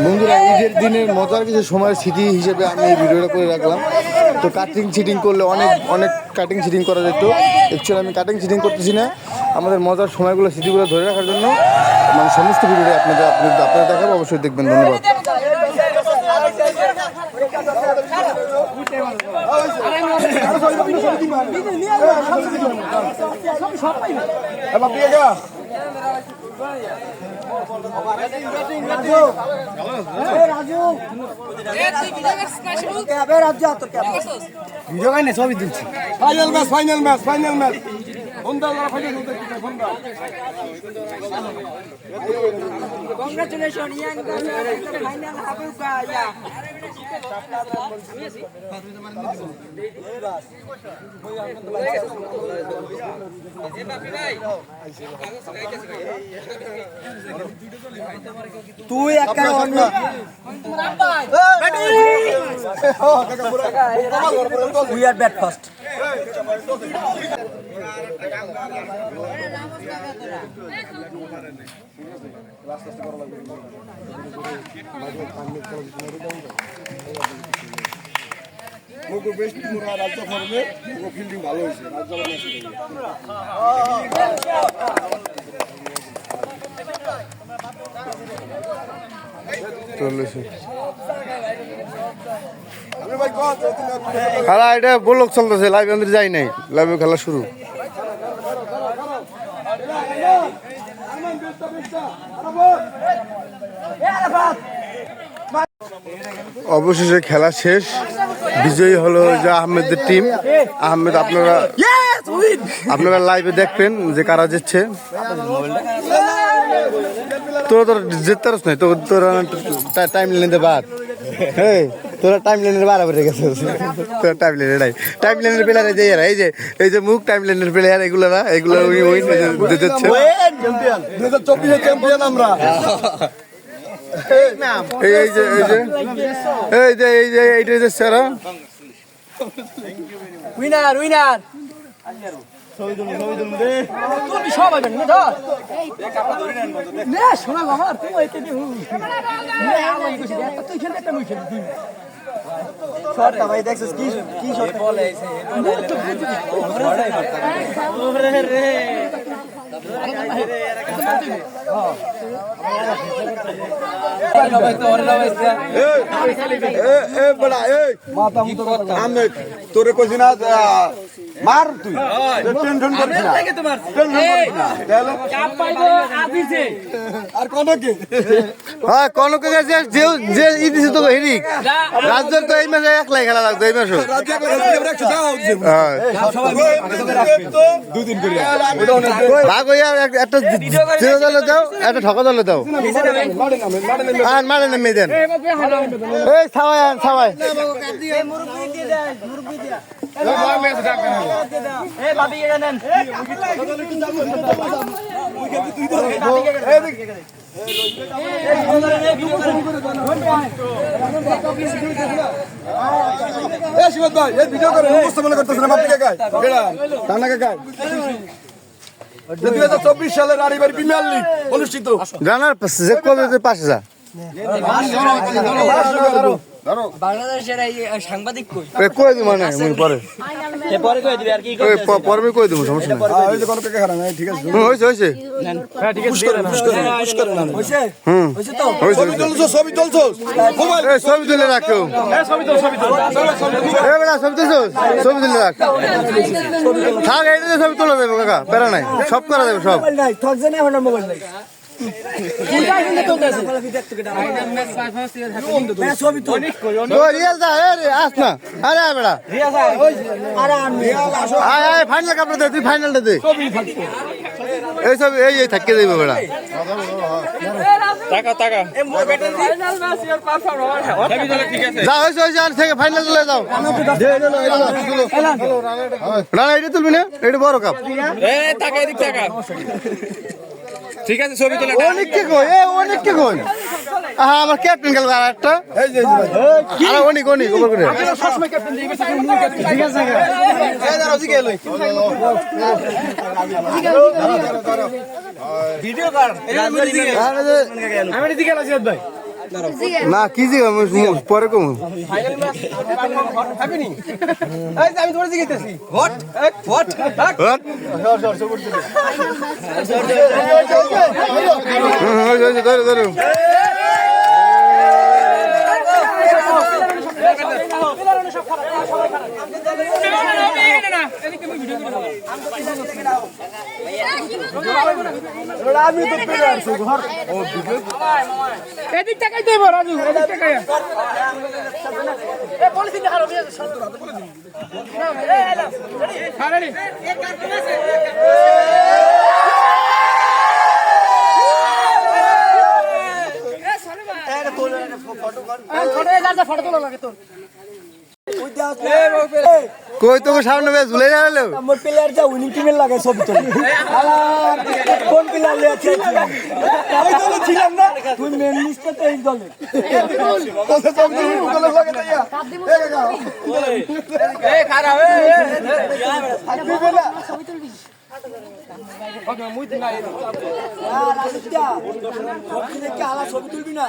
বন্ধুরা, ঈদের দিনের মজার কিছু সময়ের স্মৃতি হিসেবে আমি এই ভিডিওটা করে রাখলাম। তো কাটিং চিটিং করলে অনেক কাটিং চিটিং করা যেত। অ্যাকচুয়ালি আমি কাটিং চিটিং করতেছি না, আমাদের মজার সময়গুলো স্মৃতিগুলো ধরে রাখার জন্য মানে সমস্ত ভিডিওটা আপনারা দেখাবো, অবশ্যই দেখবেন। ধন্যবাদ। Final match Congratulations, young final Habiba. Yeah. তুই একা অন্য উই আর ব্যাট ফার্স্ট রাজ্য ফর্মে ফিল্ডিং ভালো হয়েছে। খেলা এটা বলক চলতেছে, লাইভ আমাদের যাই নাই, লাইভে খেলা শুরু। অবশেষে খেলা শেষ, বিজয়ী হলো যে আহমেদের টিম। আহমেদ, আপনারা লাইভে দেখবেন যে কারা জিতছে। তোরা জিততে পারছ নাই, তোরা টাইম লাইনে বাদ, তোরা টাইম লাইনের বাড়াবাড়ি গেছে। তোরা টাইম লাইনের নাই, টাইম লাইনের প্লেয়ার এই যে মুখ টাইম লাইনের প্লেয়ার, এগুলো জিতছে। 2024 চ্যাম্পিয়ন আমরা। উইনার শোনা আমার ভাই দেখছিস কি শট বলে তোরে কইছি না মার, তুই টেনশন করছিস না, আর কনকে হ্যাঁ কনকে যে ইদিছে তো হিরিক রাজ্যের তো এই মাসে একলাই খেলা লাগতো, এই মাসে ভাগ হইয়া একটা জিরো দলে দাও, একটা ঠকা দলে দাও, আর মারে নামিয়ে দেন। এই ছাওয়াই ভিডিও করে উপস্থাপনা করতেছেন আপনি কাকাই 2024 সালের রানীবাড়ি প্রিমিয়ার লিগ অনুষ্ঠিত। জানার পাশে যা বাংলাদেশের এই সাংবাদিক কই দিব মানে পরে পরে কই দিব, সমস্যা নেই। ঠিক আছে হয়েছে ছবি তুলে রাখো, ছবি তুলে রাখ, থাক এইটা ছবি তোলা দেবো কাকা, বেড়া নাই, সব করা দেবো সব। ফাইনাল কাপড় দে, তুই ফাইনালটা দে, এই সব এই থাকতে দেবো বেড়া। ফাইনাল তুলে যাও, রানা এটা তুলবি না, এটা বড় কাপ। ঠিক আছে, ছবি তোলা অনেককে কই আমার ক্যাপ্টেন গেল আর একটা অনেক ওভার করে ভিডিও কর, আমি দিকে ভাই না কি জি পরে কম আমি তোমার জিজ্ঞেসি ভোট ভোট ধরো ধরো এদিক টাকাই দেব রাজু এদিক টাকাই এ পলিসি দেখালো আরে ফটো তোলা লাগে তোর কই তোকে সামনে বেশ ঝুলে গেল আমার প্লেয়ার যা উইনিং টিমের লাগে ছবি তোলে কোন প্লেয়ার লিয়েছে আমি দলে ছিলাম না তুই মেন লিস্টে তো এই দলে এ খারাপ ছবি তুলবি না